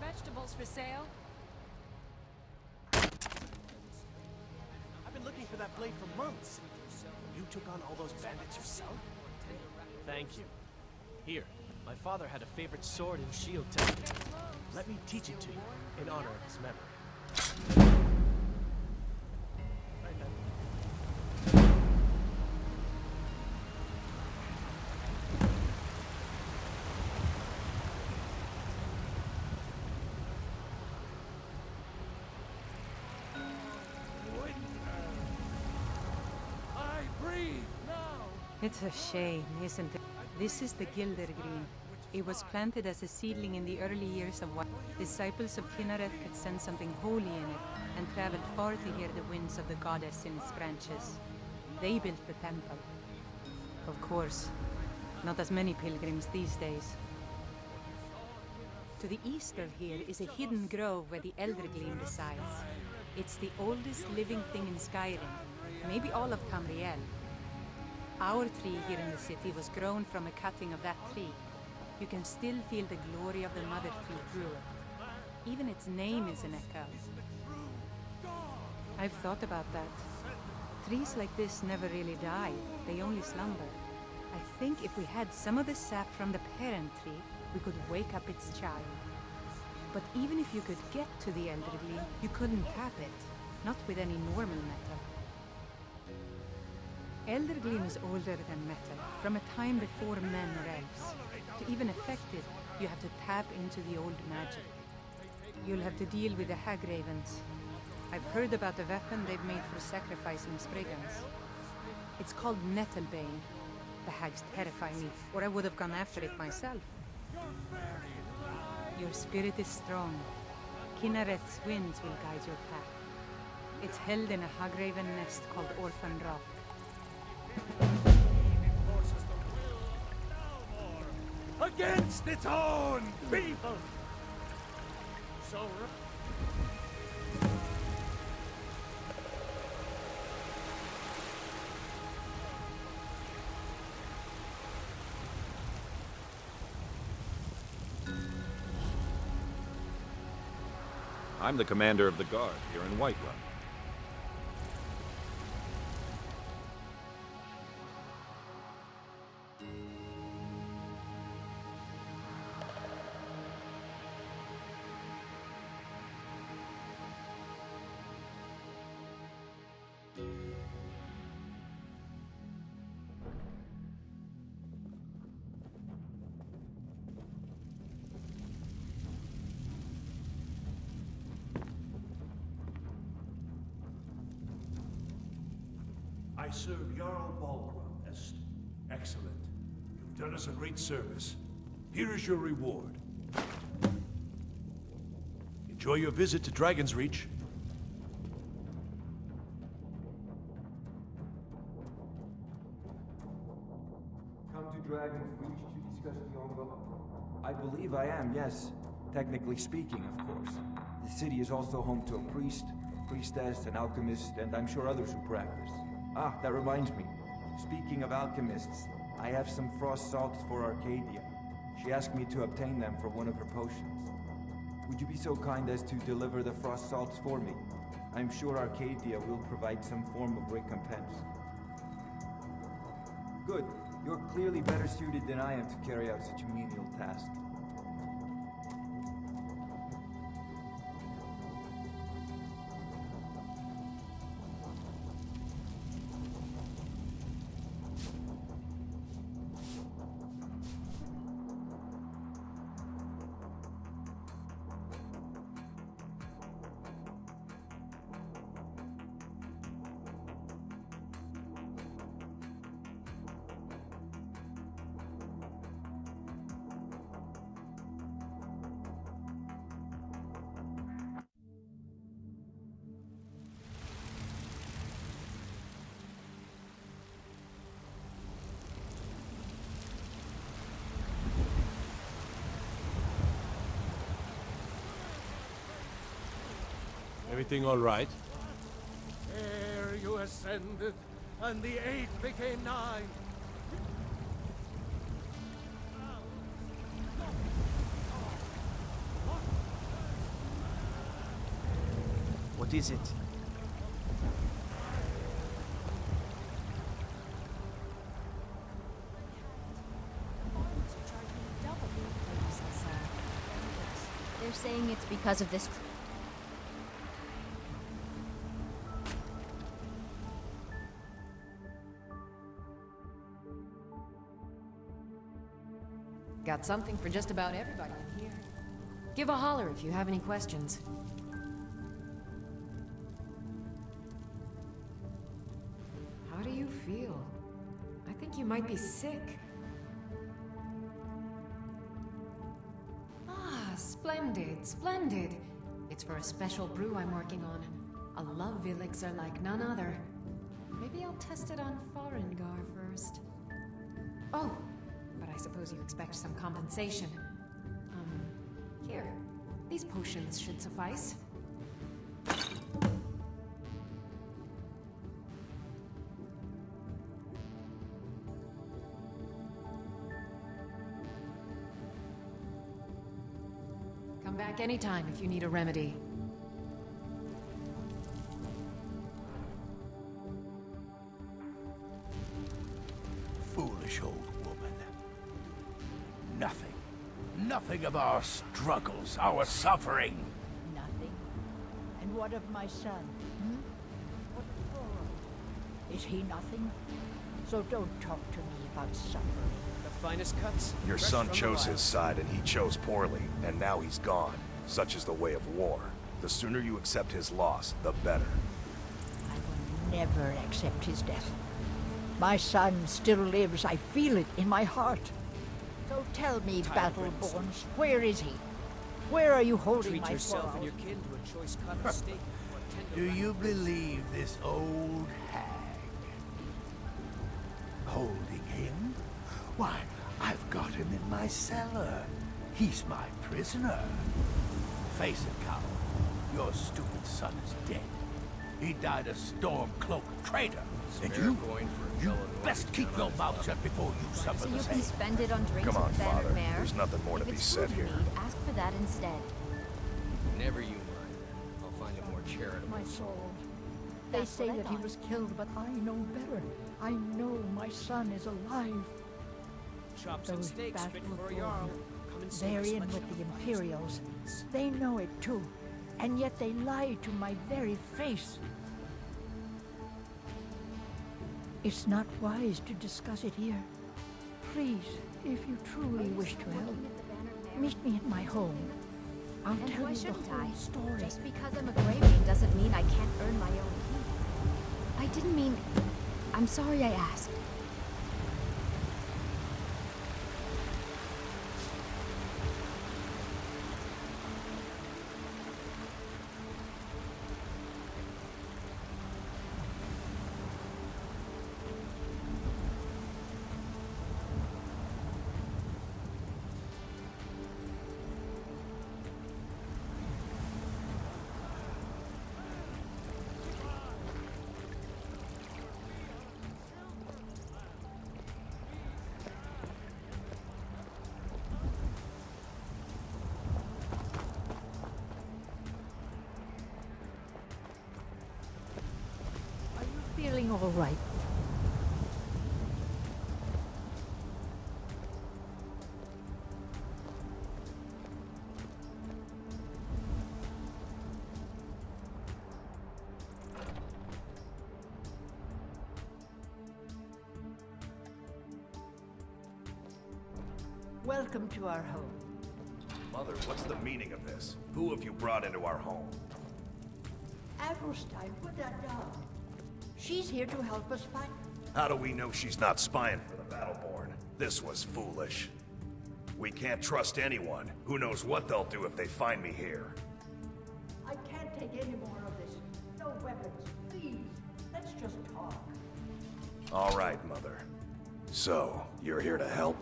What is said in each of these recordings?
vegetables for sale? I've been looking for that blade for months. You took on all those bandits yourself? Thank you. Here, my father had a favorite sword and shield technique. Let me teach it to you, in honor of his memory. Right then. It's a shame, isn't it? This is the Gildergreen. It was planted as a seedling in the early years of what disciples of Kinnareth could sense something holy in it and traveled far to hear the winds of the goddess in its branches. They built the temple. Of course, not as many pilgrims these days. To the east of here is a hidden grove where the Eldergleam resides. It's the oldest living thing in Skyrim, maybe all of Tamriel. Our tree here in the city was grown from a cutting of that tree. You can still feel the glory of the mother tree through it. Even its name is an echo. I've thought about that. Trees like this never really die, they only slumber. I think if we had some of the sap from the parent tree, we could wake up its child. But even if you could get to the Eldergleam, you couldn't tap it, not with any normal metal. Eldergleam is older than metal, from a time before men or elves. To even affect it, you have to tap into the old magic. You'll have to deal with the hag ravens. I've heard about the weapon they've made for sacrificing Spriggans. It's called Nettlebane. The hags terrify me, or I would have gone after it myself. Your spirit is strong. Kinnareth's winds will guide your path. It's held in a hagraven nest called Orphan Rock. Against its own people! So... I'm the commander of the guard here in Whiterun. I serve Jarl Balgruuf as excellent. You've done us a great service. Here is your reward. Enjoy your visit to Dragon's Reach. Come to Dragon's Reach to discuss the ongoing... I believe I am, yes. Technically speaking, of course. The city is also home to a priest, priestess, an alchemist, and I'm sure others who practice. Ah, that reminds me. Speaking of alchemists, I have some frost salts for Arcadia. She asked me to obtain them for one of her potions. Would you be so kind as to deliver the frost salts for me? I'm sure Arcadia will provide some form of recompense. Good. You're clearly better suited than I am to carry out such a menial task. Everything all right? Ere you ascended, and the 8th became 9. What is it? They're saying it's because of this. Got something for just about everybody in here. Give a holler if you have any questions. How do you feel? I think you might be sick. Ah, splendid, splendid. It's for a special brew I'm working on. A love elixir like none other. Maybe I'll test it on Farengar first. Oh, but I suppose you expect some compensation. Here. These potions should suffice. Come back anytime if you need a remedy. Foolish old woman. Nothing of our struggles, our suffering. Nothing. And what of my son? What of Thor? Is he nothing? So don't talk to me about suffering. The finest cuts? Your fresh son from the chose wild. his side and he chose poorly, and now he's gone. Such is the way of war. The sooner you accept his loss, the better. I will never accept his death. My son still lives. I feel it in my heart. So tell me, Time brings. Battleborns, where is he? Where are you holding Treat my yourself and forearm? your kin to a choice cut of steak. or tender Do you rye. believe this old hag? Holding him? Why, I've got him in my cellar. He's my prisoner. Face it, coward. Your stupid son is dead. He died a storm-cloaked traitor. And Spare you, coin for a you fellow who best always keep down your on his mouth luck. shut before you suffer So the you same. can spend it on drinks Come on, at the Bannered Father. Mare. There's nothing more to If be it's said food you here. need, ask for that instead. Never you mind. I'll find a more charitable. My soul. They That's say what I that he thought. was killed, but I know better. I know my son is alive. Chops and Those steaks fit for a Battleborn, jarl. Come and see they're us in much with the of the Imperials. They know it too. And yet they lie to my very face. It's not wise to discuss it here. Please, if you truly wish to help, Working at the Bannered Mare. meet me at my home. I'll And tell why you the shouldn't whole I? story. Just because I'm a Greybeard doesn't mean I can't earn my own keep. I didn't mean... I'm sorry I asked. Are you feeling all right? Welcome to our home. Mother, what's the meaning of this? Who have you brought into our home? Avrostine, put that down. She's here to help us fight. How do we know she's not spying for the Battleborn? This was foolish. We can't trust anyone. Who knows what they'll do if they find me here. I can't take any more of this. No weapons, please. Let's just talk. All right, Mother. So, you're here to help?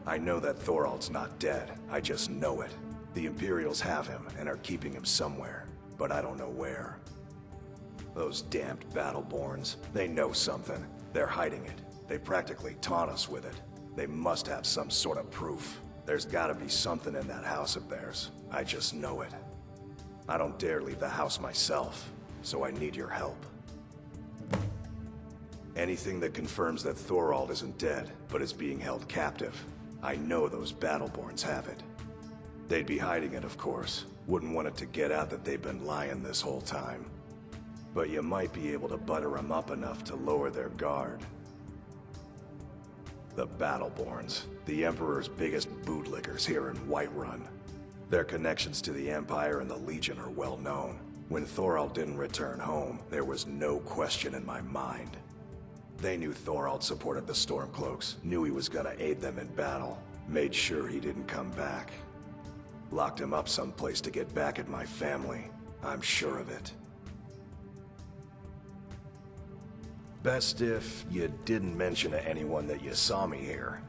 I know that Thorald's not dead. I just know it. The Imperials have him and are keeping him somewhere, but I don't know where. Those damned Battleborns, they know something. They're hiding it. They practically taunt us with it. They must have some sort of proof. There's gotta be something in that house of theirs. I just know it. I don't dare leave the house myself, so I need your help. Anything that confirms that Thorald isn't dead, but is being held captive. I know those Battleborns have it. They'd be hiding it, of course. Wouldn't want it to get out that they've been lying this whole time. But you might be able to butter them up enough to lower their guard. The Battleborns, the Emperor's biggest bootlickers here in Whiterun. Their connections to the Empire and the Legion are well known. When Thorald didn't return home, there was no question in my mind. They knew Thorald supported the Stormcloaks, knew he was gonna aid them in battle, made sure he didn't come back. Locked him up someplace to get back at my family. I'm sure of it. Best if you didn't mention to anyone that you saw me here.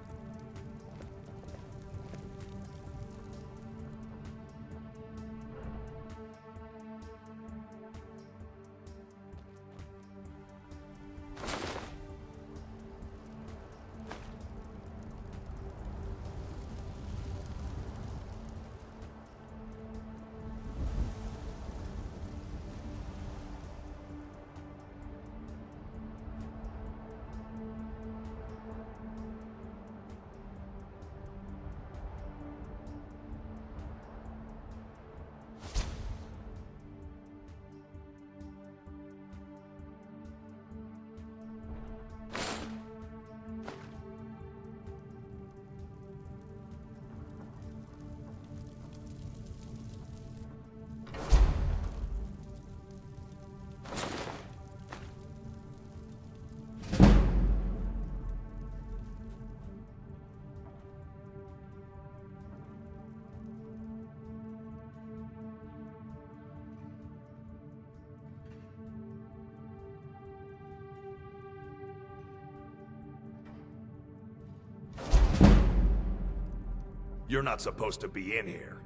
You're not supposed to be in here.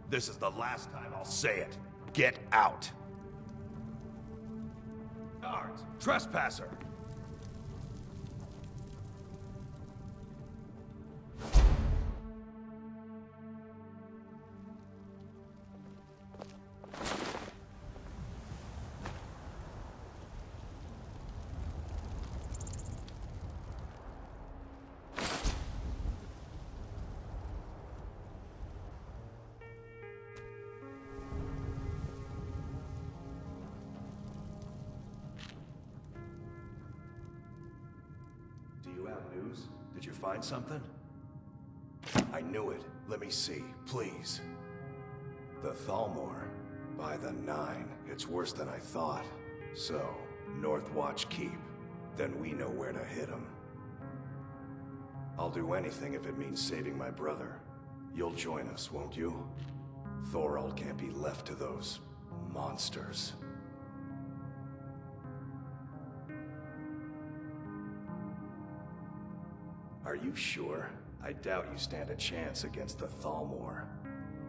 This is the last time I'll say it. Get out. Guards, trespasser. News? Did you find something? I knew it. Let me see, please. The Thalmor. By the 9. It's worse than I thought. So, Northwatch Keep. Then we know where to hit him. I'll do anything if it means saving my brother. You'll join us, won't you? Thorald can't be left to those monsters. Are you sure? I doubt you stand a chance against the Thalmor.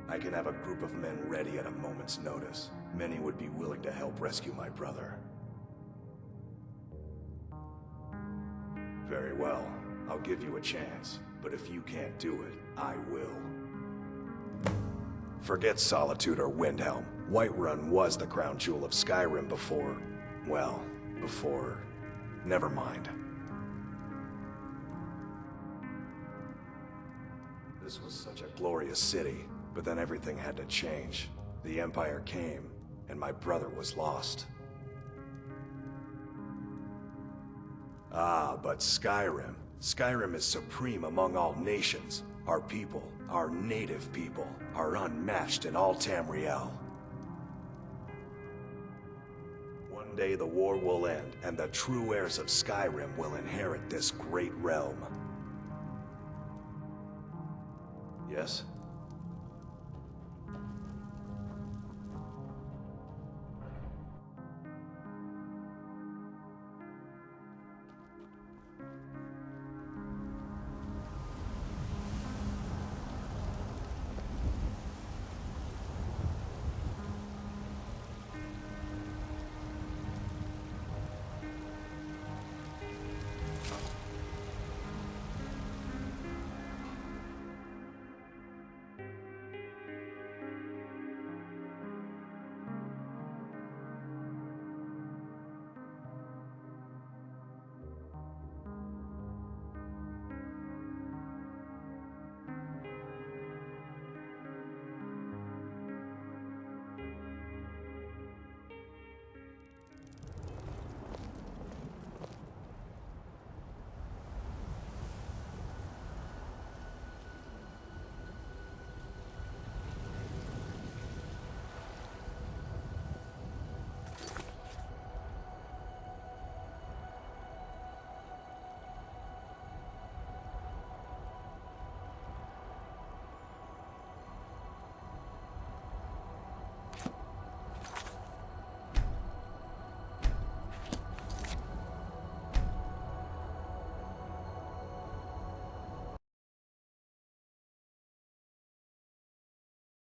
I can have a group of men ready at a moment's notice. Many would be willing to help rescue my brother. Very well. I'll give you a chance. But if you can't do it, I will. Forget Solitude or Windhelm. Whiterun was the crown jewel of Skyrim before... well, before... never mind. This was such a glorious city, but then everything had to change. The Empire came, and my brother was lost. Ah, but Skyrim. Skyrim is supreme among all nations. Our people, our native people, are unmatched in all Tamriel. One day the war will end, and the true heirs of Skyrim will inherit this great realm. Yes?